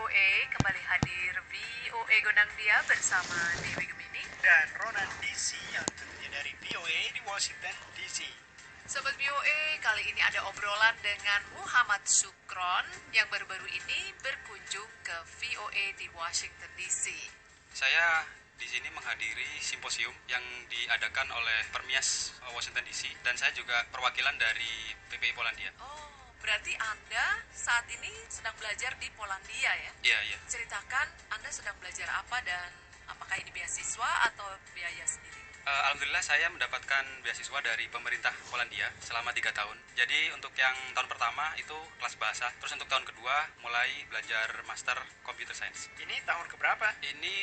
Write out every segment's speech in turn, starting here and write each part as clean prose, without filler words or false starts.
VOA kembali hadir VOA Gondang Dia bersama Dewi Gemini dan Ronan DC yang tentunya dari VOA di Washington DC. Sobat VOA, kali ini ada obrolan dengan Muhammad Sukron yang baru-baru ini berkunjung ke VOA di Washington DC. Saya di sini menghadiri simposium yang diadakan oleh Permias Washington DC dan saya juga perwakilan dari PPI Polandia. Oh, berarti Anda saat ini sedang belajar di Polandia ya? Iya. Ceritakan Anda sedang belajar apa dan apakah ini beasiswa atau biaya sendiri? Alhamdulillah saya mendapatkan beasiswa dari pemerintah Polandia selama 3 tahun. Jadi untuk yang tahun pertama itu kelas bahasa, terus untuk tahun kedua mulai belajar Master Computer Science. Ini tahun keberapa? Ini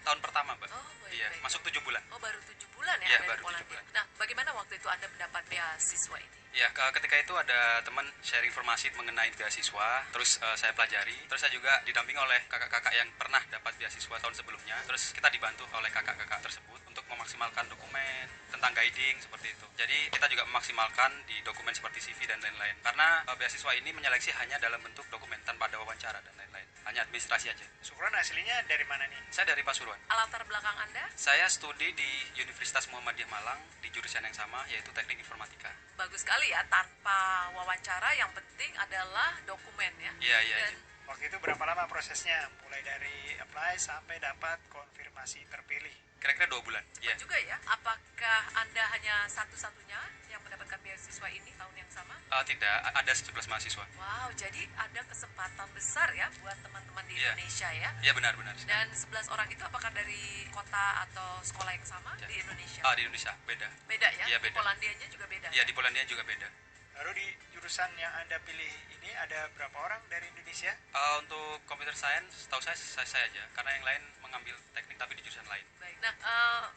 tahun pertama, Mbak. Oh, baik, Iya, baik. masuk 7 bulan. Oh, baru 7 bulan ya Iya, ada baru di 7 Polandia. bulan. Nah, bagaimana waktu itu Anda mendapat beasiswa ini? Ya, ketika itu ada teman share informasi mengenai beasiswa, terus saya pelajari, terus saya juga didampingi oleh kakak-kakak yang pernah dapat beasiswa tahun sebelumnya, terus kita dibantu oleh kakak-kakak tersebut untuk memaksimalkan dokumen, tentang guiding, seperti itu. Jadi kita juga memaksimalkan di dokumen seperti CV dan lain-lain, karena beasiswa ini menyeleksi hanya dalam bentuk dokumen, tanpa ada wawancara dan lain-lain, hanya administrasi aja. Sukron aslinya dari mana nih? Saya dari Pasuruan. Latar belakang Anda? Saya studi di Universitas Muhammadiyah Malang, di jurusan yang sama, yaitu Teknik Informatika. Bagus sekali ya, tanpa wawancara, yang penting adalah dokumen ya. Iya. Dan Waktu itu berapa lama prosesnya? Mulai dari apply sampai dapat konfirmasi terpilih. Kira-kira 2 bulan. Iya. juga ya, apakah Anda hanya satu-satunya yang mendapatkan beasiswa ini tahun yang sama? Tidak, ada 11 mahasiswa. Wow, jadi ada kesempatan besar ya buat teman-teman di Iya. Indonesia ya. Iya, benar. Dan 11 orang itu apakah dari kota atau sekolah yang sama Ya. di Indonesia? Di Indonesia, beda. Beda ya? Iya, beda. Polandianya juga beda? Iya, di Polandia juga beda. Lalu di jurusan yang Anda pilih ini ada berapa orang dari Indonesia? Untuk computer science, tahu saya aja, karena yang lain mengambil teknik tapi di jurusan lain. Baik. Nah,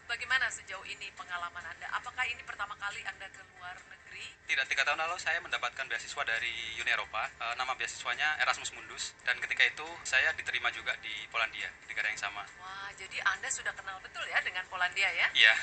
bagaimana sejauh ini pengalaman Anda? Apakah ini pertama kali Anda ke luar negeri? Tidak, 3 tahun lalu saya mendapatkan beasiswa dari Uni Eropa, nama beasiswanya Erasmus Mundus, dan ketika itu saya diterima juga di Polandia, di negara yang sama. Wah, jadi Anda sudah kenal betul ya dengan Polandia ya? Iya,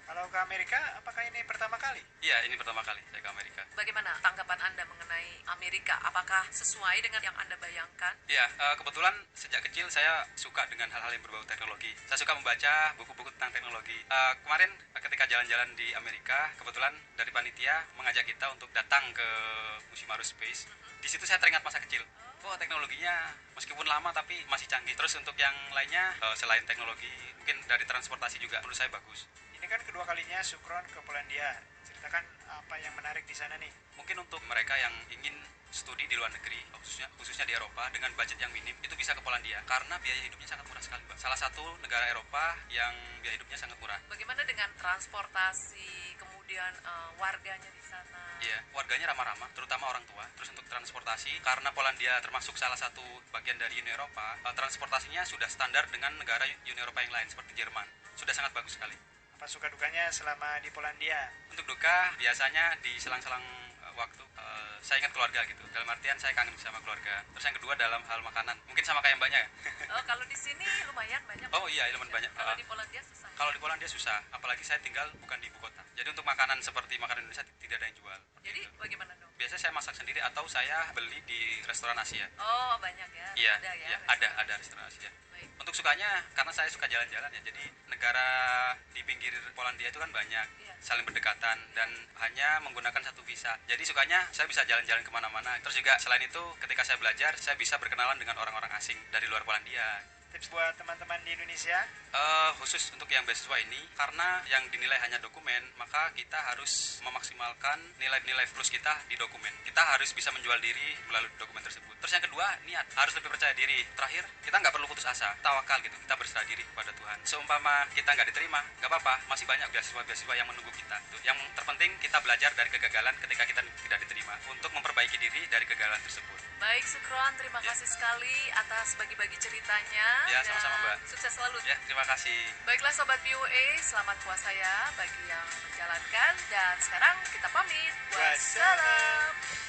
Kalau ke Amerika, apakah ini pertama kali? iya, ini pertama kali saya ke Amerika. Bagaimana tanggapan Anda mengenai Amerika? Apakah sesuai dengan yang Anda bayangkan? Ya, kebetulan sejak kecil saya suka dengan hal-hal yang berbau teknologi. Saya suka membaca buku-buku tentang teknologi. Kemarin ketika jalan-jalan di Amerika, kebetulan dari panitia mengajak kita untuk datang ke Museum Aerospace. Di situ saya teringat masa kecil. Wah, teknologinya meskipun lama tapi masih canggih. Terus untuk yang lainnya, selain teknologi, mungkin dari transportasi juga menurut saya bagus. Ini kan kedua kalinya Sukron ke Polandia. Ceritakan apa yang menarik di sana nih. Mungkin untuk mereka yang ingin studi di luar negeri, khususnya di Eropa, dengan budget yang minim, itu bisa ke Polandia. Karena biaya hidupnya sangat murah sekali, Mbak. Salah satu negara Eropa yang biaya hidupnya sangat murah. Bagaimana dengan transportasi, kemudian warganya di sana? Iya, warganya ramah-ramah, terutama orang tua. Terus untuk transportasi, karena Polandia termasuk salah satu bagian dari Uni Eropa, transportasinya sudah standar dengan negara Uni Eropa yang lain, seperti Jerman. Sudah sangat bagus sekali. Apa suka dukanya selama di Polandia? Untuk duka, biasanya di selang-selang waktu saya ingat keluarga gitu. Dalam artian saya kangen sama keluarga. Terus yang kedua dalam hal makanan. Mungkin sama kayak mbaknya ya? Oh, kalau di sini lumayan banyak. Oh iya, lumayan banyak. Kalau di Polandia susah. Kalau di Polandia susah, apalagi saya tinggal bukan di ibu kota. Jadi untuk makanan seperti makanan Indonesia tidak ada yang jual. Jadi Gitu. bagaimana dong? Biasanya saya masak sendiri atau saya beli di restoran Asia. Oh, banyak ya. Iya, Ada ya. iya, restoran. ada restoran Asia. Baik. Untuk sukanya, karena saya suka jalan-jalan ya, jadi negara di pinggir Polandia itu kan banyak, Iya. saling berdekatan dan hanya menggunakan satu visa. Jadi sukanya saya bisa jalan-jalan kemana-mana. Terus juga selain itu, ketika saya belajar, saya bisa berkenalan dengan orang-orang asing dari luar Polandia. Tips buat teman-teman di Indonesia? Khusus untuk yang beasiswa ini, karena yang dinilai hanya dokumen, maka kita harus memaksimalkan nilai-nilai plus kita di dokumen. Kita harus bisa menjual diri melalui dokumen tersebut. Terus yang kedua, niat. Harus lebih percaya diri. Terakhir, kita nggak perlu putus asa. Tawakal gitu. Kita berserah diri kepada Tuhan. Seumpama kita nggak diterima, nggak apa-apa. Masih banyak beasiswa-beasiswa yang menunggu kita. Tuh. Yang terpenting, kita belajar dari kegagalan ketika kita tidak diterima. Untuk memperbaiki diri dari kegagalan tersebut. Baik, Sukron, terima Ya. kasih sekali atas bagi-bagi ceritanya. Ya, dan sama-sama, Mbak. Sukses selalu. Ya, terima kasih. Baiklah Sobat VOA, selamat puasa ya bagi yang menjalankan. Dan sekarang kita pamit. Wassalam.